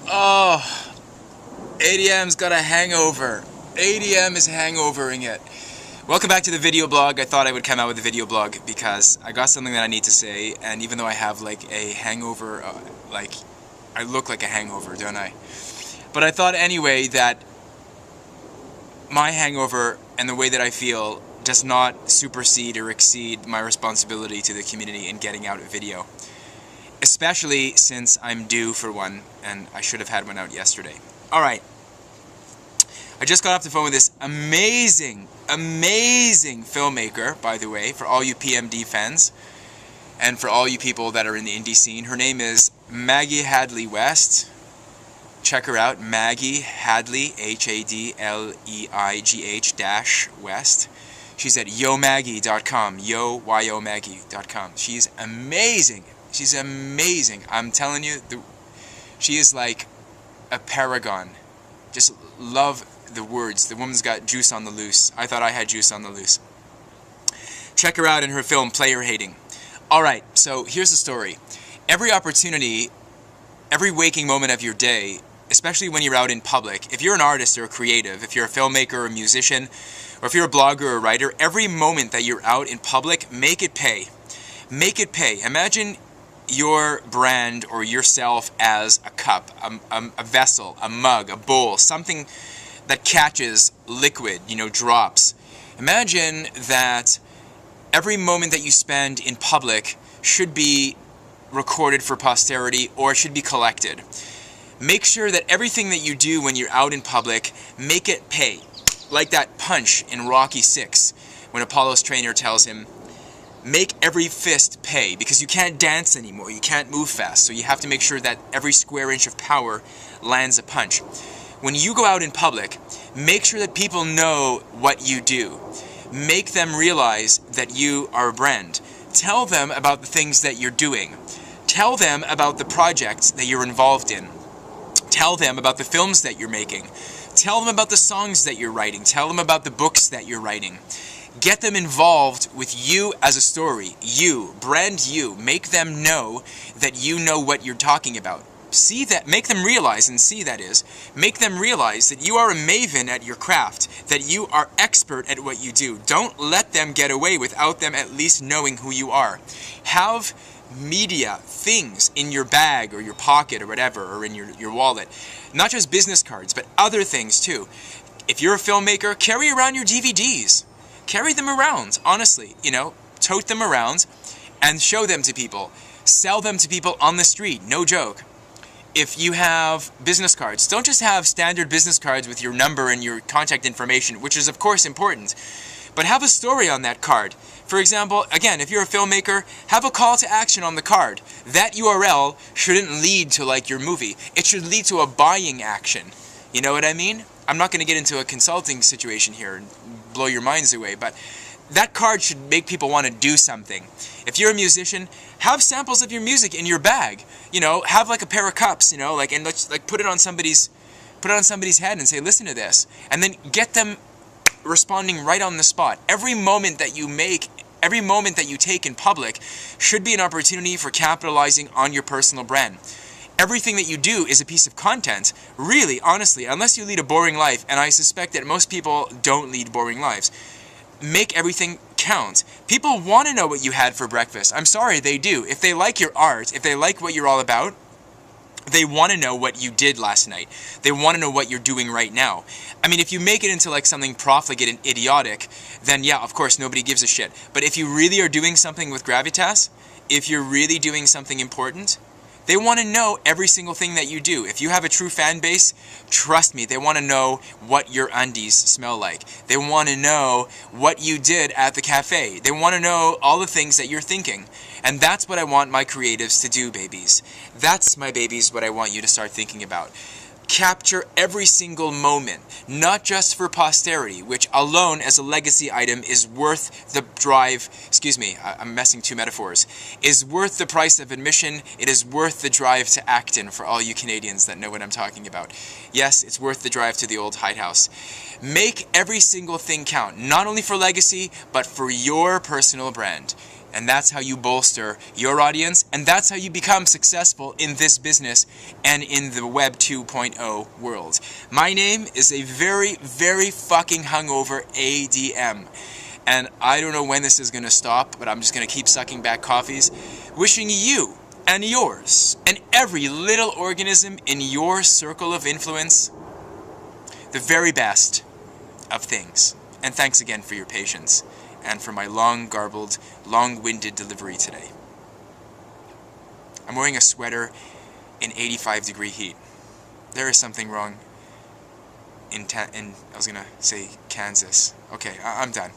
Oh, ADM's got a hangover. ADM is hangovering it. Welcome back to the video blog. I thought I would come out with a video blog because I got something that I need to say, and even though I have like a hangover, I look like a hangover, don't I? But I thought anyway that my hangover and the way that I feel does not supersede or exceed my responsibility to the community in getting out a video. Especially since I'm due for one, and I should have had one out yesterday. Alright, I just got off the phone with this amazing filmmaker, by the way, for all you PMD fans, and for all you people that are in the indie scene. Her name is Maggie Hadley West. Check her out, Maggie Hadley, HADLEIGH-West. She's at yomaggie.com, yomaggie.com. She's amazing. She's amazing. I'm telling you, she is like a paragon. Just love the words. The woman's got juice on the loose. I thought I had juice on the loose. Check her out in her film, Player Hating. Alright, so here's the story. Every opportunity, every waking moment of your day, especially when you're out in public, if you're an artist or a creative, if you're a filmmaker or a musician, or if you're a blogger or a writer, every moment that you're out in public, make it pay. Make it pay. Imagine your brand or yourself as a cup, a vessel, a mug, a bowl, something that catches liquid, drops. Imagine that every moment that you spend in public should be recorded for posterity or should be collected. Make sure that everything that you do when you're out in public, make it pay. Like that punch in Rocky VI, when Apollo's trainer tells him, make every fist pay, because you can't dance anymore, you can't move fast, so you have to make sure that every square inch of power lands a punch. When you go out in public, make sure that people know what you do. Make them realize that you are a brand. Tell them about the things that you're doing. Tell them about the projects that you're involved in. Tell them about the films that you're making. Tell them about the songs that you're writing. Tell them about the books that you're writing. Get them involved with you as a story. You, brand you. Make them know that you know what you're talking about. See that, make them realize, and see that is, make them realize that you are a maven at your craft, that you are expert at what you do. Don't let them get away without them at least knowing who you are. Have media, things in your bag or your pocket or whatever, or in your wallet. Not just business cards, but other things too. If you're a filmmaker, carry around your DVDs. Carry them around, honestly, tote them around and show them to people. Sell them to people on the street, no joke. If you have business cards, don't just have standard business cards with your number and your contact information, which is of course important, but have a story on that card. For example, again, if you're a filmmaker, have a call to action on the card. That URL shouldn't lead to like your movie. It should lead to a buying action. You know what I mean? I'm not going to get into a consulting situation here and blow your minds away, but that card should make people want to do something. If you're a musician, have samples of your music in your bag. Have like a pair of cups, and let's put it on somebody's head and say, listen to this, and then get them responding right on the spot. Every moment that you make, every moment that you take in public should be an opportunity for capitalizing on your personal brand. Everything that you do is a piece of content, really, honestly, unless you lead a boring life, and I suspect that most people don't lead boring lives. Make everything count. People want to know what you had for breakfast. I'm sorry, they do. If they like your art, if they like what you're all about, they want to know what you did last night. They want to know what you're doing right now. I mean, if you make it into like something profligate and idiotic, then yeah, of course, nobody gives a shit. But if you really are doing something with gravitas, if you're really doing something important, they want to know every single thing that you do. If you have a true fan base, trust me, they want to know what your undies smell like. They want to know what you did at the cafe. They want to know all the things that you're thinking. And that's what I want my creatives to do, babies. That's, my babies, what I want you to start thinking about. Capture every single moment, not just for posterity, which alone as a legacy item is worth the drive, I'm messing two metaphors, is worth the price of admission. It is worth the drive to Acton for all you Canadians that know what I'm talking about. Yes, it's worth the drive to the old Hidehouse. Make every single thing count, not only for legacy, but for your personal brand. And that's how you bolster your audience, and that's how you become successful in this business and in the Web 2.0 world. My name is a very, very fucking hungover ADM. And I don't know when this is going to stop, but I'm just going to keep sucking back coffees. Wishing you and yours and every little organism in your circle of influence the very best of things. And thanks again for your patience and for my long-garbled, long-winded delivery today. I'm wearing a sweater in 85-degree heat. There is something wrong in I was going to say Kansas. Okay, I'm done.